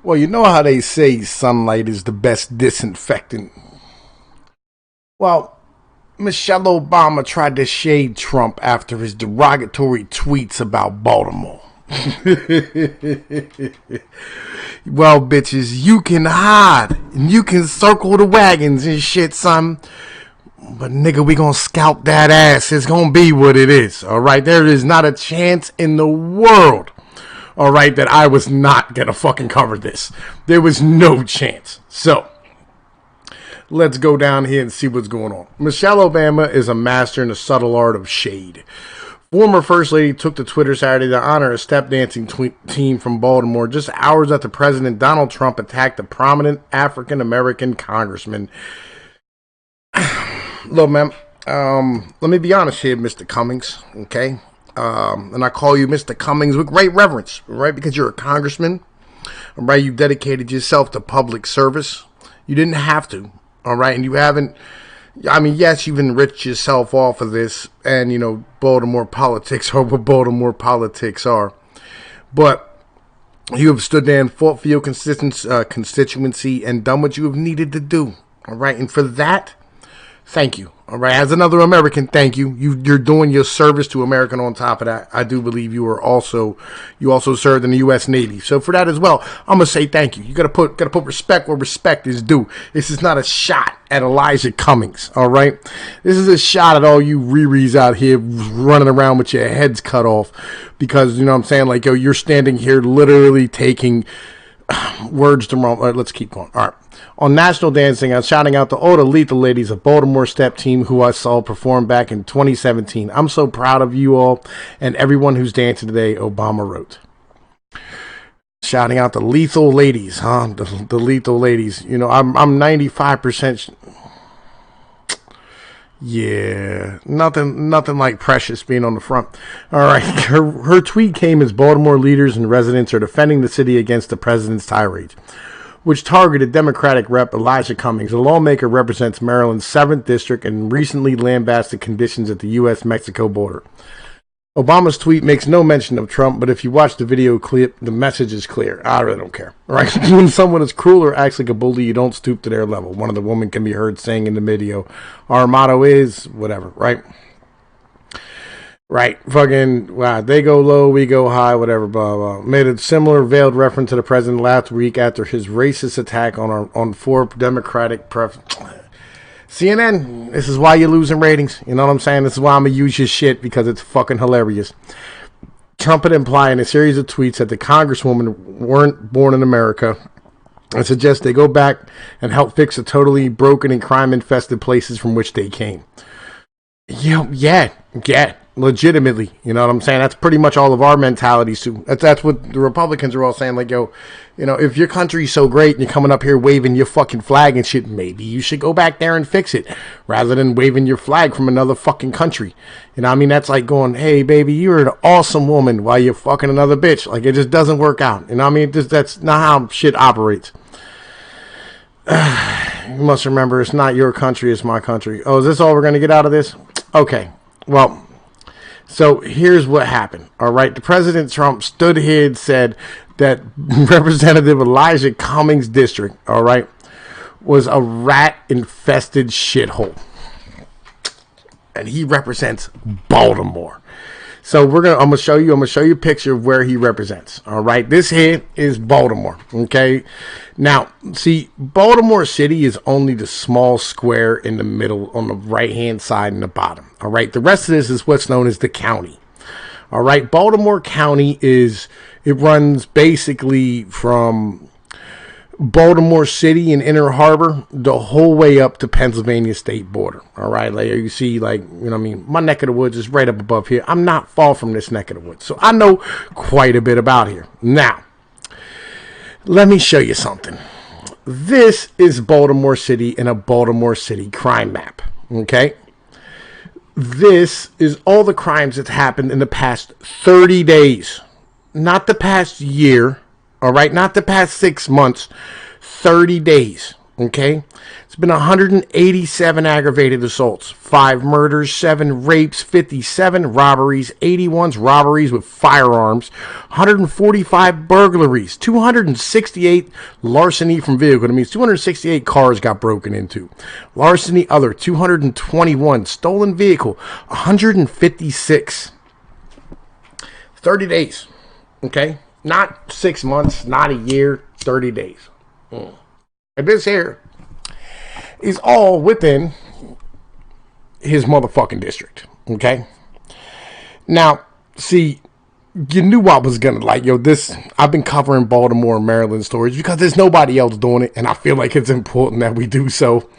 Well, you know how they say sunlight is the best disinfectant. Well, Michelle Obama tried to shade Trump after his derogatory tweets about Baltimore. Well, bitches, you can hide and you can circle the wagons and shit, son. But nigga, we gonna scalp that ass. It's gonna be what it is, alright? There is not a chance in the world, alright, that I was not gonna fucking cover this. There was no chance. So, let's go down here and see what's going on. Michelle Obama is a master in the subtle art of shade. Former First Lady took to Twitter Saturday to honor a step dancing team from Baltimore just hours after President Donald Trump attacked a prominent African American congressman. Look, man, let me be honest here, Mr. Cummings, okay? And I call you Mr. Cummings with great reverence, right? Because you're a congressman, right? You dedicated yourself to public service. You didn't have to, all right? And you haven't. I mean, yes, you've enriched yourself off of this, and, you know, Baltimore politics are what Baltimore politics are. But you have stood there and fought for your constituency and done what you have needed to do, all right? And for that, thank you, all right? As another American, thank you. You're doing your service to America. On top of that, I do believe you also served in the U.S. Navy. So for that as well, I'm gonna say thank you. You gotta put respect where respect is due. This is not a shot at Elijah Cummings, all right? This is a shot at all you Riris out here running around with your heads cut off because, you know what I'm saying, like, yo, you're standing here literally taking words to wrong. All right, let's keep going. All right. On National Dancing, I was shouting out to all the lethal ladies of Baltimore Step Team who I saw perform back in 2017. I'm so proud of you all and everyone who's dancing today, Obama wrote. Shouting out the lethal ladies, huh? The lethal ladies. You know, I'm 95%. Yeah, nothing like Precious being on the front. All right, her tweet came as Baltimore leaders and residents are defending the city against the president's tirade, which targeted Democratic Rep. Elijah Cummings. The lawmaker represents Maryland's 7th District and recently lambasted conditions at the U.S.-Mexico border. Obama's tweet makes no mention of Trump, but if you watch the video clip, the message is clear. I really don't care. All right? When someone is cruel or acts like a bully, you don't stoop to their level. One of the women can be heard saying in the video, our motto is whatever, right? Right, fucking, wow, they go low, we go high, whatever, blah, blah. Made a similar veiled reference to the president last week after his racist attack on 4 Democratic CNN, this is why you're losing ratings. You know what I'm saying? This is why I'm going to use your shit, because it's fucking hilarious. Trump had implied in a series of tweets that the congresswoman weren't born in America and suggests they go back and help fix the totally broken and crime-infested places from which they came. Yeah. Legitimately, you know what I'm saying? That's pretty much all of our mentalities too. That's what the Republicans are all saying. Like, yo, you know, if your country's so great and you're coming up here waving your fucking flag and shit, maybe you should go back there and fix it rather than waving your flag from another fucking country. You know what I mean? That's like going, hey, baby, you're an awesome woman while you're fucking another bitch. Like, it just doesn't work out. You know what I mean? That's not how shit operates. You must remember, it's not your country, it's my country. Oh, is this all we're going to get out of this? Okay, well, so here's what happened, all right? The President Trump stood here and said that Representative Elijah Cummings' district, all right, was a rat-infested shithole. And he represents Baltimore. So I'm gonna show you a picture of where he represents. All right, this here is Baltimore. Okay, now see, Baltimore City is only the small square in the middle on the right hand side and the bottom. All right, the rest of this is what's known as the county. All right, Baltimore County it runs basically from Baltimore City and Inner Harbor the whole way up to Pennsylvania state border. All right, like you see, like, you know what I mean, my neck of the woods is right up above here. I'm not far from this neck of the woods, so I know quite a bit about here. Now, let me show you something. This is Baltimore City in a Baltimore City crime map. Okay, this is all the crimes that happened in the past 30 days, not the past year. All right, not the past 6 months, 30 days. Okay, it's been 187 aggravated assaults, 5 murders, 7 rapes, 57 robberies, 81 robberies with firearms, 145 burglaries, 268 larceny from vehicle. That means 268 cars got broken into. Larceny other, 221. Stolen vehicle, 156. 30 days. Okay, not 6 months, not a year, 30 days. And this here is all within his motherfucking district. Okay. Now, see, you knew I was gonna like, this. I've been covering Baltimore and Maryland stories because there's nobody else doing it, and I feel like it's important that we do so.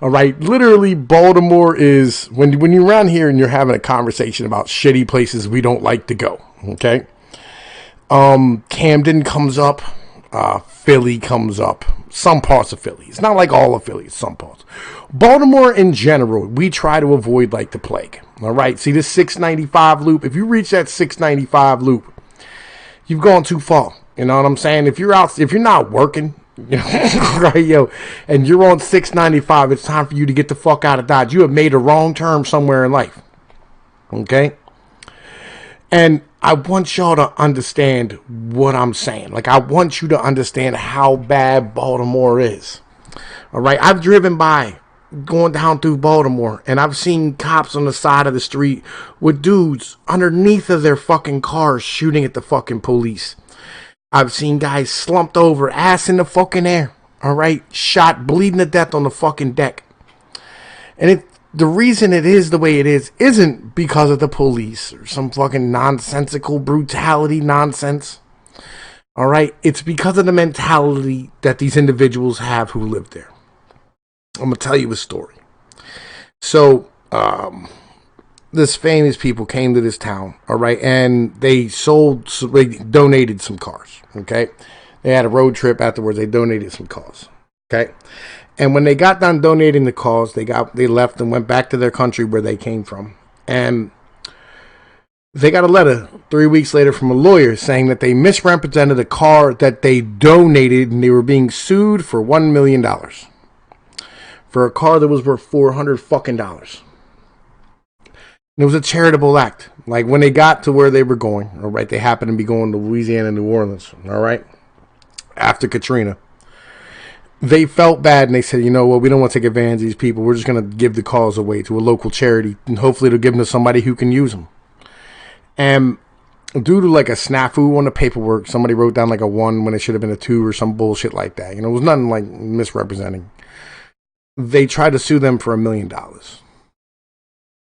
All right, literally, Baltimore is when you're around here and you're having a conversation about shitty places we don't like to go. Okay. Camden comes up. Philly comes up. Some parts of Philly. It's not like all of Philly. It's some parts. Baltimore in general, we try to avoid like the plague. All right. See this 695 loop. If you reach that 695 loop, you've gone too far. You know what I'm saying? If you're not working, right, and you're on 695, it's time for you to get the fuck out of Dodge. You have made a wrong turn somewhere in life. Okay. And I want y'all to understand what I'm saying. Like, I want you to understand how bad Baltimore is. All right. I've driven by going down through Baltimore, and I've seen cops on the side of the street with dudes underneath of their fucking cars shooting at the fucking police. I've seen guys slumped over, ass in the fucking air. All right. Shot, bleeding to death on the fucking deck. And the reason it is the way it is isn't because of the police or some fucking nonsensical brutality nonsense. All right. It's because of the mentality that these individuals have who live there. I'm going to tell you a story. So, this famous people came to this town. All right. And they donated some cars. Okay. They had a road trip afterwards. They donated some cars. Okay. And when they got done donating the cars, they left and went back to their country where they came from. And they got a letter 3 weeks later from a lawyer saying that they misrepresented a car that they donated, and they were being sued for $1 million for a car that was worth $400 fucking dollars. It was a charitable act. Like, when they got to where they were going, all right, they happened to be going to Louisiana, New Orleans, all right, after Katrina. They felt bad, and they said, we don't want to take advantage of these people. We're just going to give the cars away to a local charity, and hopefully it'll give them to somebody who can use them. And due to like a snafu on the paperwork, somebody wrote down like a 1 when it should have been a 2 or some bullshit like that. It was nothing like misrepresenting. They tried to sue them for $1 million.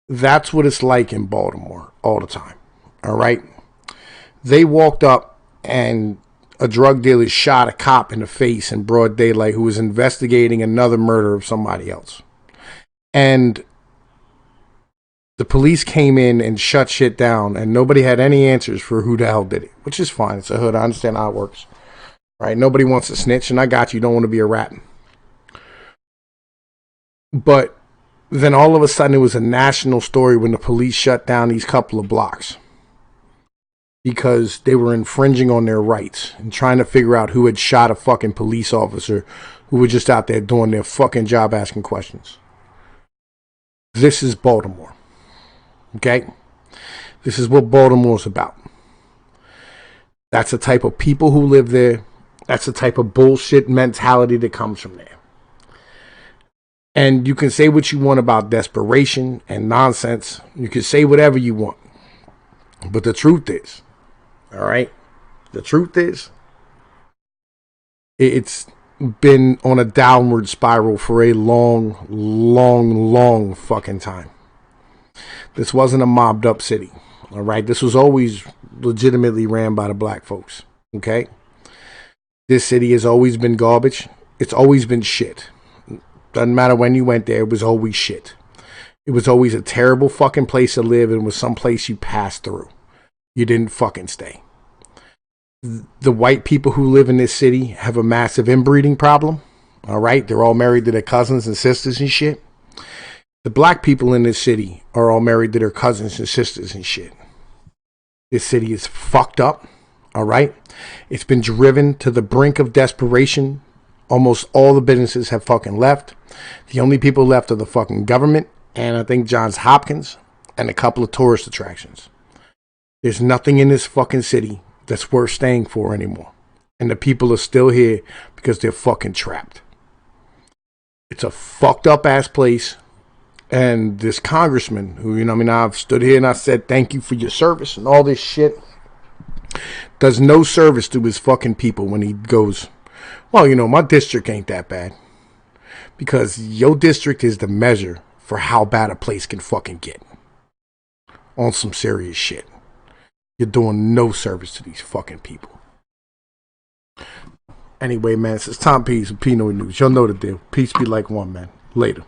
That's what it's like in Baltimore all the time. All right. They walked up and a drug dealer shot a cop in the face in broad daylight who was investigating another murder of somebody else. And the police came in and shut shit down, and nobody had any answers for who the hell did it, which is fine. It's a hood. I understand how it works. Right? Nobody wants to snitch, and I got you. Don't want to be a rat. But then all of a sudden it was a national story when the police shut down these couple of blocks, because they were infringing on their rights and trying to figure out who had shot a fucking police officer who were just out there doing their fucking job asking questions. This is Baltimore. Okay? This is what Baltimore's about. That's the type of people who live there. That's the type of bullshit mentality that comes from there. And you can say what you want about desperation and nonsense. You can say whatever you want. But the truth is, all right, the truth is, it's been on a downward spiral for a long, long, long fucking time. This wasn't a mobbed up city. All right. This was always legitimately ran by the black folks. Okay. This city has always been garbage. It's always been shit. Doesn't matter when you went there. It was always shit. It was always a terrible fucking place to live, and was some place you passed through. You didn't fucking stay. The white people who live in this city have a massive inbreeding problem. All right. They're all married to their cousins and sisters and shit. The black people in this city are all married to their cousins and sisters and shit. This city is fucked up. All right. It's been driven to the brink of desperation Almost all the businesses have fucking left. The only people left are the fucking government and I think Johns Hopkins and a couple of tourist attractions. There's nothing in this fucking city that's worth staying for anymore. And the people are still here because they're fucking trapped. It's a fucked up ass place. And this congressman who, I've stood here and I said thank you for your service and all this shit, does no service to his fucking people when he goes, well, my district ain't that bad. Because your district is the measure for how bad a place can fucking get. On some serious shit. You're doing no service to these fucking people. Anyway, man, it's Tom Peace with Pino News. Y'all know the deal. Peace be like one, man. Later.